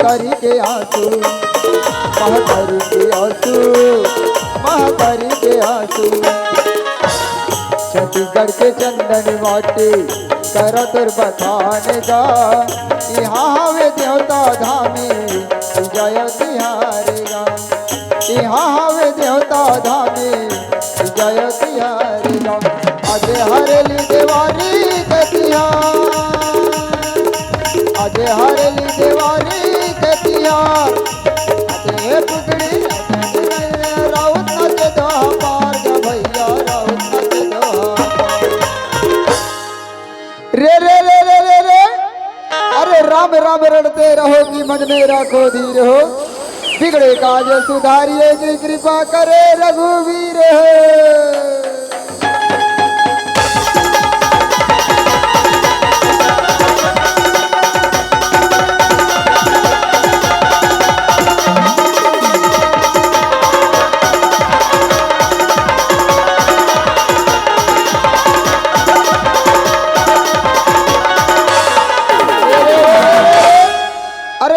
महातारी के आंसू, महातारी के आंसू, महातारी के आंसू। छत्तीसगढ़ के चंदन वाटे कर तुर बखाने गा, यहाँ हवे देवता धामे जय तिहारेगा, यहाँ हवे देवता धामे जय तिहारेगा। आजे हरेली देवारी कतिया, आजे हरेली देवारी कतिया, आजे पुगड़ी राउत नच दो पार गा भैया, राउत नच दो रे रे रे रे रे रे। अरे राम राम रड़ते रहो कि मन में रखो धीर हो, बिगड़े काज सुधारिए की कृपा करे रघुवीर हो।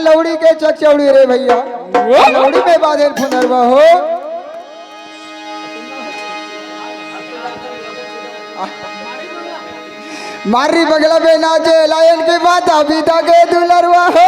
लौड़ी के चकचौड़ी रे भैया, लौड़ी में बाधे फुनरवा हो। मारी बगला में नाचे लायन के माता पिता के दुलरवा हो।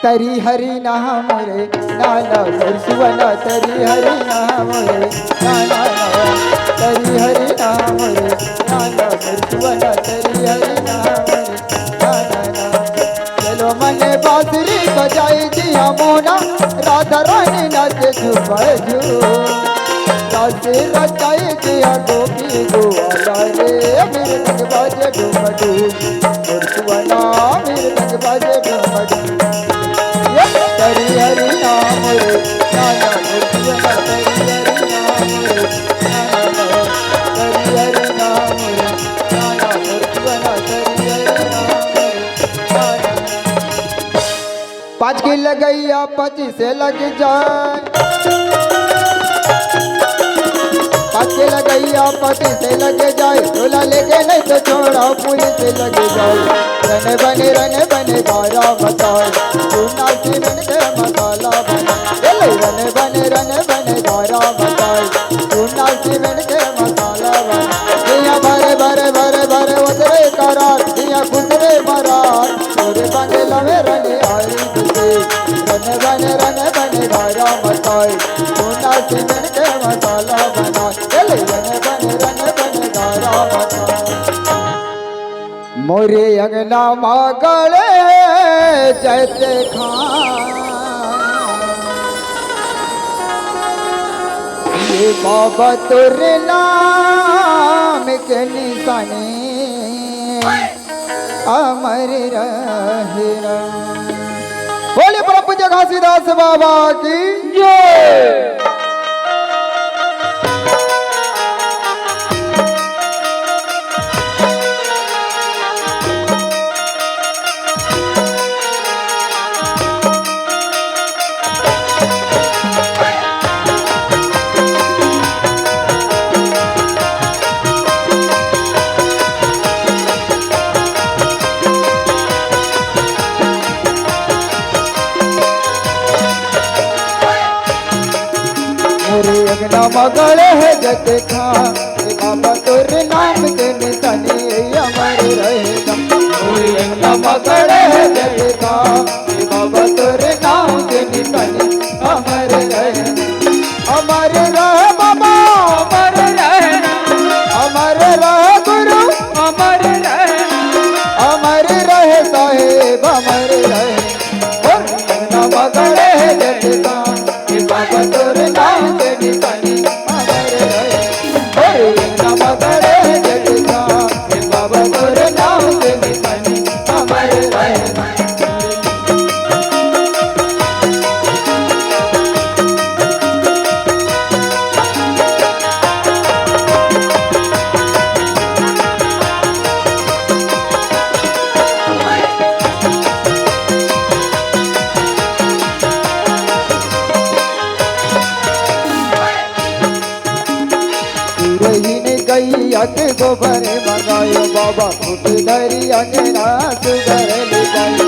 तरी हरि नाम रे नाना सुवना, तरी हरि नाम रे नाना, तरी हरि नाम रे नाना सुवना, तरी हरि नाम रे नाना। चलो मने बांसुरी बजाई दिया मोना, राधा रानी नाचे झूमर झूम, नाचे रचाई दिया गोपी गोवाला रे, मेरे तक बाजे डूम डूम सुवना, मेरे तक बाजे डूम डूम। तरी हरि नाम रे नाना सुवना, तरी हरि नाम रे नाना, तरी हरि नाम रे नाना सुवना, तरी हरि नाम रे नाना। 5 की लगैया 25 से लग जाए, 5 की लगैया 25 से लग जाए, झोला लेके नहीं तो छोड़ा पुलिस से लग जाए। रन बने गारा बताए, सुना सीमेंट के मसाला बना, रन बने गारा बताए, सुना सीमेंट के मसाला बना। दिया भरे भरे भरे भरे उतरे करार, दिया खुसरे मरार, पूरे बंगला में रने आई तुझे। रन बने गारा बताए, सुना सीमेंट के मसाला बना, रन बने गारा बताए। मोरे अंगना मागले जैसे खान, ये बाबा तोरे नाम के निशाने अमर रहेगा। बोले परम पूज्य घासीदास बाबा की जय। मगल है जग खा, बाबा तोरे नाम के निशानी अमर रहेगा। मगल है जग खा, बाबा तोरे नाम के निशानी अमर रहे, अमर रहे बाबा, अमर रहे, अमर रहे गुरु, अमर रहे, अमर रहे साहेब, अमर रहे। मगल है जग खा, बाबा तोरे नाम के निशानी अमर रहे, मगल है जग खा, बाबा तोरे नाम के निशानी अमर रहे। के गोबर मंगायो बाबा फूट धरी अंगना सुगर ले जायो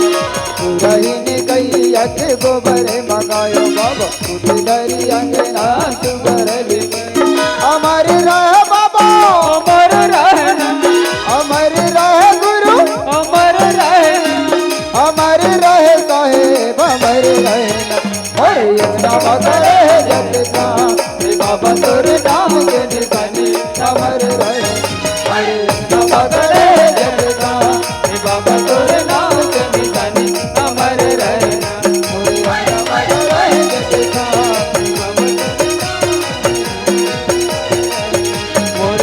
सुरहीन गैया के गोबर मंगायो बाबा फूट धरी अंगना सुगर ले अमर रह बाबा अमर रहना अमर रह गुरु अमर रहना अमर रहे साहेब अमर रहना अरे यमुना मगर जगता बाबा तोर नाम के निशानी अमर रहे अरे यमुना मगर जगता बाबा तोर नाम के निशानी अमर रहना मोरे यमुना मगर जगता मोर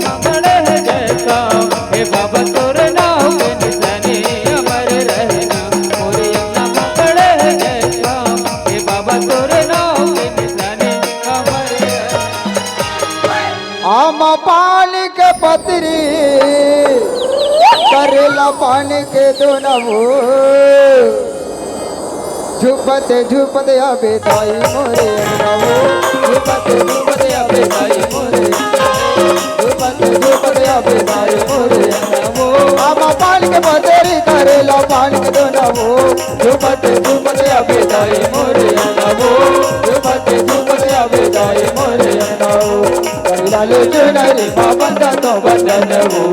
मंगल है जैसा हे बाबा तोर नाम के निशानी अमर रहना मोर मंगल है जैसा हे बाबा तोर नाम के निशानी अमर रहना आम पान के पतरी करेला पान के दोनवो झुपते झुपते अबे ताई मोरे नवो झुपते झुपते अबे ताई मोरे झुपते झुपते अबे ताई मोरे नवो आम पान के पतरी करेला पान के दोनवो झुपते झुपते अबे ताई मोरे नवो झुपते झुपते अबे ताई मोरे नवो लाले चुनरी बाबा तो बदन वो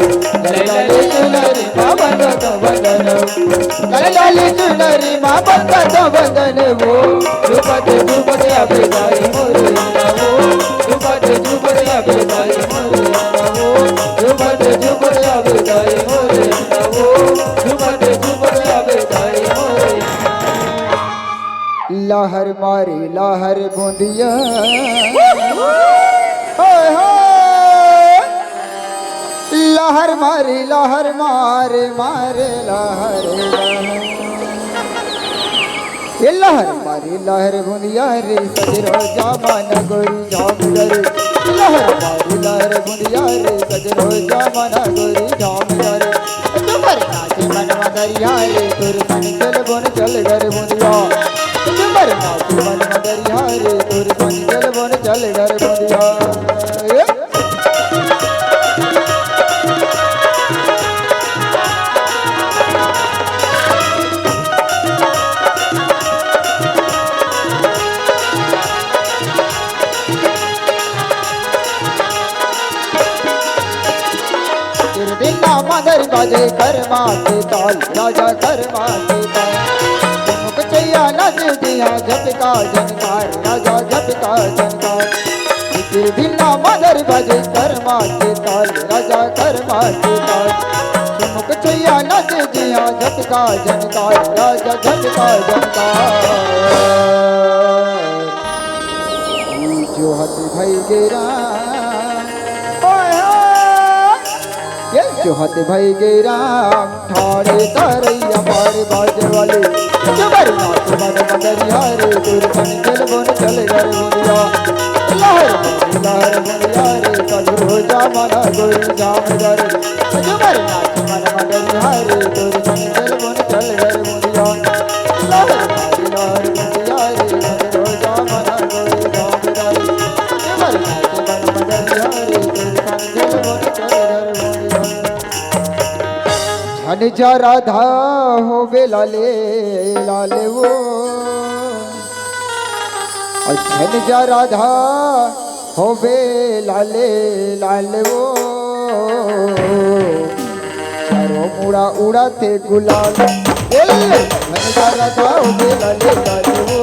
लाले चुनरी बाबा तो बदन लाले चुनरी बाबा तो बदन वो झुपते झुपते अबे दाई मोरे वो झुपते झुपते अबे दाई मोरे वो झुपते झुपते अबे दाई मोरे वो झुपते झुपते अबे दाई मोरे लहर मारी लहर बूंदिया लहर मारी लहर मारे मारे लहर ये लहर मारी लहर बुंदिया रे सजरो जामान गोरी जाम डरे लहर मारी लहर बुंदिया रे सजरो जामान गोरी जाम डरे तुम्हार नाचे मनवा दरिया रे तुर सन चल बोन चल डर बुंदिया तुम्हार नाचे मनवा दरिया रे तुर सन चल बोन चल डर बुंदिया मदर बाजे कर्मा के ताल राजा कर्मा के ताल मुख चैया नच दिया झटका झनकार राजा झटका झनकार बिना मदर बाजे कर्मा के ताल राजा कर्मा के ताल मुख चैया नच दिया झटका झनकार राजा झटका झनकार जो हथ भई गेरा जो हाथ भाई गे राम ठाड़े तारैया मारे बाजे वाले जबर नाच मन मदरिया रे दूर मन चल बोन चल घर बोलिया लहर बोलिया रे कल रोजा मना गोरी जाम घर जबर नाच मन मदरिया रे दूर मन चल बोन चल घर बोलिया लहर बोलिया रे कल रोजा मना गोरी जाम घर जबर नाच मन मदरिया रे दूर मन चल बोन चल घर बोलिया धन जा राधा हो बे लाले लाले वो धन जा राधा हो बे लाले लाले वो चारों मुड़ा उड़ाते गुलाल धन जा राधा हो बे लाले लाले वो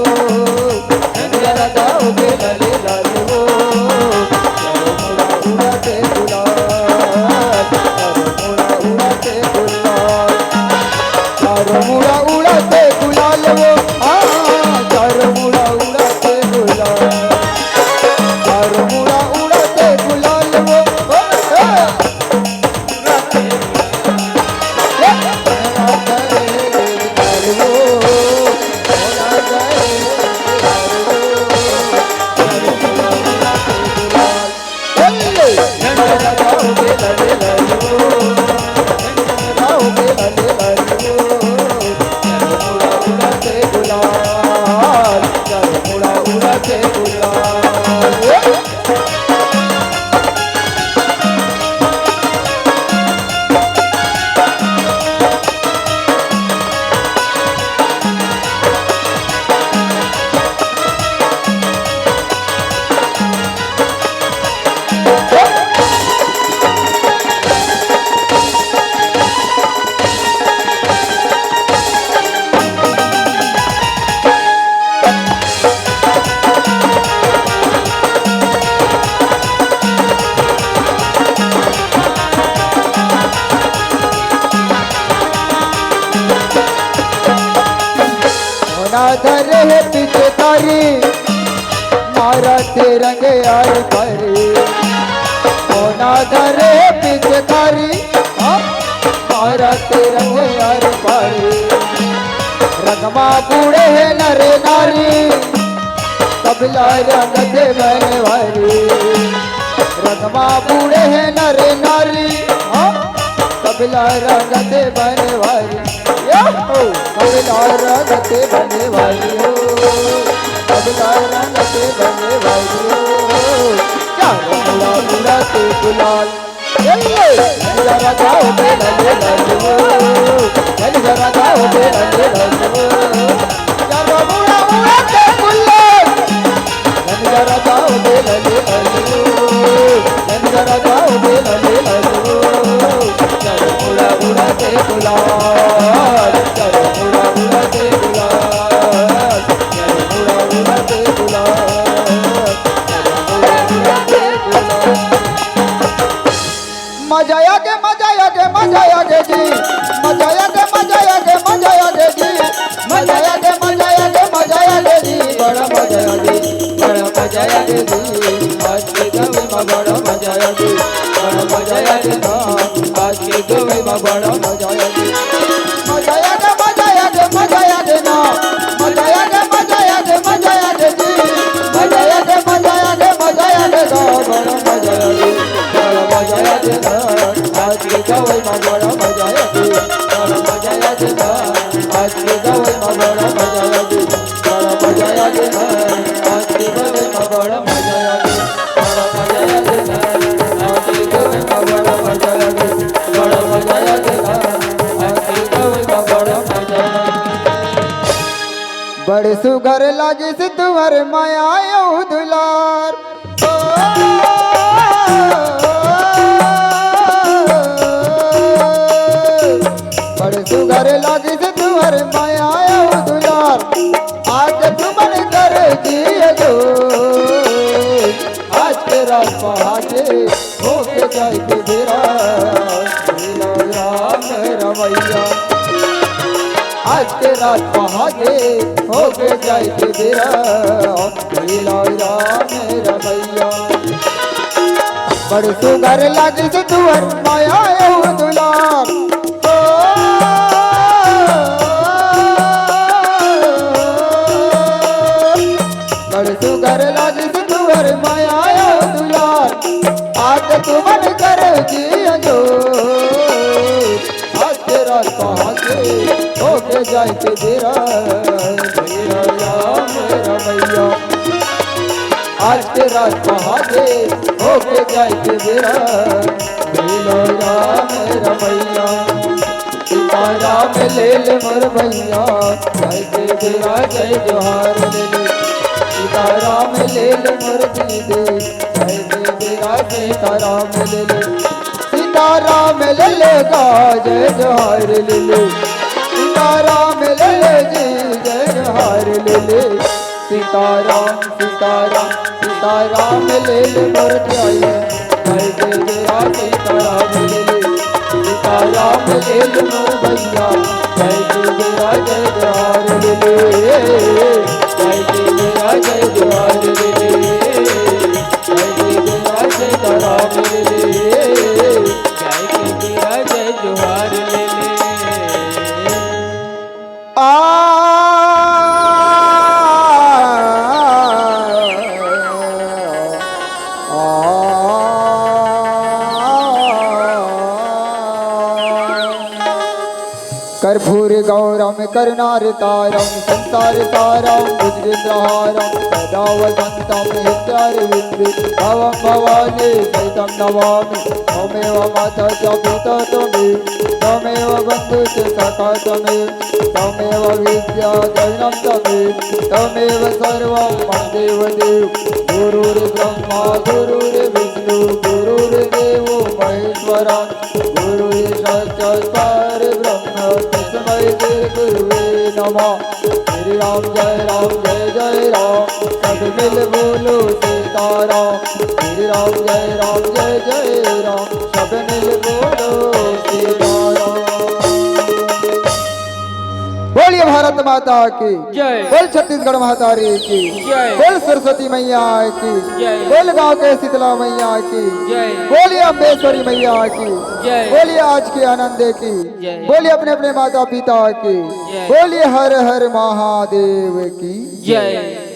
धन जा राधा हो बे लाले लाले वो चारों मुड़ा उड़ाते गुलाल मुड़ा उड़ाते गुलाल वो चारों मुड़ा उड़ाते गुलाल चारों मुड़ा उड़ाते गुलाल वो है पीछे तारी मारते रंग यार परी होना धरे पीछे तारी मारते रंग यार परी रंगमा बूढ़े है नरे नारी तबला रंग दे बनवारी रंगमा बूढ़े है नरे नारी तबला रंग दे बनवारी तबला रंग दे बनवारी हो तबला रंग दे बनवारी हो चार बुला बुला ते गुलाल जरा गाओ बे लले लले हो जरा गाओ बे लले लले हो चार बुला बुला ते गुलाल जरा गाओ बे लले लले हो जरा गाओ बे लले लले हो चार बुला बुला ते गुलाल चार बुला बुला ते गुलाल चार बुला बुला ते गुलाल चार बुला बुला ते गुलाल मजा आगे मजा आगे मजा आगे जी मजा आगे मजा आगे मजा आगे जी मजा आगे मजा आगे मजा आगे जी बड़ा मजा आगे जी आज के गवे में बड़ा मजा आगे ना आज के गवे में बड़ा मजा आगे मजा आगे मजा आगे मजा आगे ना मजा आगे मजा आगे मजा आगे जी मजा आगे मजा आगे मजा आगे ना बड़ा मजा आगे ना आज के गवे में बड़ा मजा आगे ना आज के गवे में बड़ा मजा आगे ना आज के गवे में बड़ा मजा आगे ना आज के गवे में बड़ा मजा आगे ना आज के गवे में बड़ा मजा आगे बड़े सुघर लागे से तुहर माया यो दुलार बड़े सुघर लागे से तुहर माया यो दुलार आज तुमन कर जिए जो आज के रात पहाजे होके जाए के बेरा राम रमैया आज के रात पहाजे होके जाए के बेरा राम रमैया बड़े सुगर लागे से तुअर माया यो दुलार बड़े सुगर लागे से तुअर माया यो दुलार आज तुमन कर जिया जो आज के रात पहाजे होके जाए के बेरा राम रमैया आज के रात पहाजे होके जाए के बेरा राम रमैया सीताराम ले ले मोर भैया जय के बेरा जय जोहार ले ले सीताराम ले ले मोर दीदे जय के बेरा सीताराम ले ले सीताराम ले ले गा जय जोहार ले ले सीताराम ले ले जी जय जोहार ले ले सीताराम सीताराम सीताराम ले ले मोर जाइए जय जय जया सीताराम ले ले सीताराम ले ले मोर भैया जय जय जया जय जोहार ले ले जय जय जया जय जोहार ले ले जय जय जया सीताराम ले ले जय जय जय जोहार ले ले कर्पूर गौरम करुणारतारम संसार सारम भुजगेन्द्रहारम सदा वसंतम नित्यारविंदे भवं भवानी सहितं नमामि त्वमेव माता च पिता त्वमेव बन्धु च सखा त्वमेव विद्या जननं त्वमेव सर्वं मम देवदेव गुरुर्ब्रह्मा गुरुर्विष्णु गुरुर्देवो महेश्वरा गुरुर्साक्षात् परब्रह्म तस्मै श्री गुरुवे नमः श्री राम जय जय राम सब मिल बोलो सीताराम श्री राम जय जय राम सब मिल बोलो सीताराम बोलिए भारत माता की जय। बोल छत्तीसगढ़ महातारी की जय। बोल सरस्वती मैया की जय। बोल गांव के शीतला मैया की जय। बोलिए अम्बेश्वरी मैया की जय। बोलिए आज के आनंद की जय। बोलिए अपने अपने माता पिता की जय। बोलिए हर हर महादेव की जय।